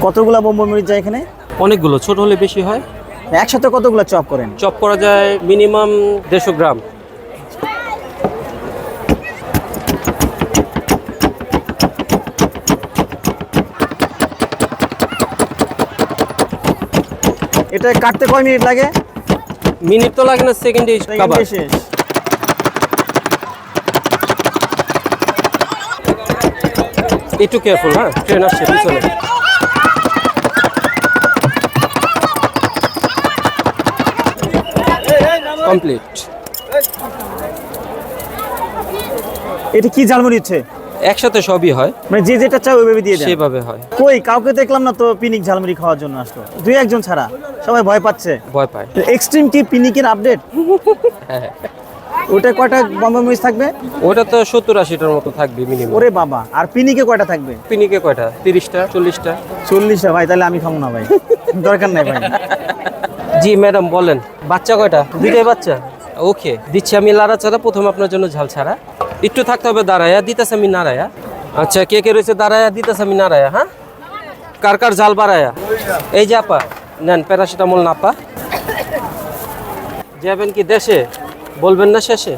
কতগুলা বোম্বাই মরিচ যায় এখানে? অনেকগুলো, ছোট হলে বেশি হয়। একসাথে কতগুলা চপ করেন? চপ করা যায় মিনিমাম 150 গ্রাম। এটা কাটতে কয় মিনিট লাগে? মিনিট তো লাগে না, সেকেন্ডে খাবার। শেষ। একটু কেয়ারফুল, হ্যাঁ, ট্রেন আসছে পিছনে। কমপ্লিট। এটা কি ঝালমুড়ি হচ্ছে? একসাথে সবই হয়, মানে যে যেটা চাই ওইভাবে দিয়ে দেন? সেভাবে হয়। কই কাউকে দেখলাম না তো পিনিক ঝালমুড়ি খাওয়ার জন্য আসলো, দুই একজন ছাড়া। সবাই ভয় পাচ্ছে। ভয় পায়। এক্সট্রিম কি পিনিকের আপডেট? হ্যাঁ, ওটা কয়টা বোম্বাই মরিচ থাকবে? ওটা তো 70-80টার মতো থাকবে মিনিমাম। ওরে বাবা, আর পিনিকে কয়টা থাকবে? পিনিকে কয়টা? 30টা 40টা। 40টা? ভাই তাহলে আমি খাবো না ভাই, দরকার নাই ভাই। জি ম্যাডাম বলেন, বাচ্চা কয়টা? দুইটাই বাচ্চা। ওকে, দিচ্ছি আমি লাড়া ছাড়া, প্রথম আপনার জন্য ঝাল ছাড়া। একটু থাকতে হবে দাঁড়ায়া, দিতেছে আমি নাড়ায়া। আচ্ছা, কে কে রয়েছে দাঁড়ায়া, দিতেছে আমি নাড়ায়া। হ্যাঁ, কার কার ঝাল বাড়ায়া? এই যে আপা নেন প্যারাসিটামল। না আপা যাবেন কি দেশে? বলবেন না শেষে।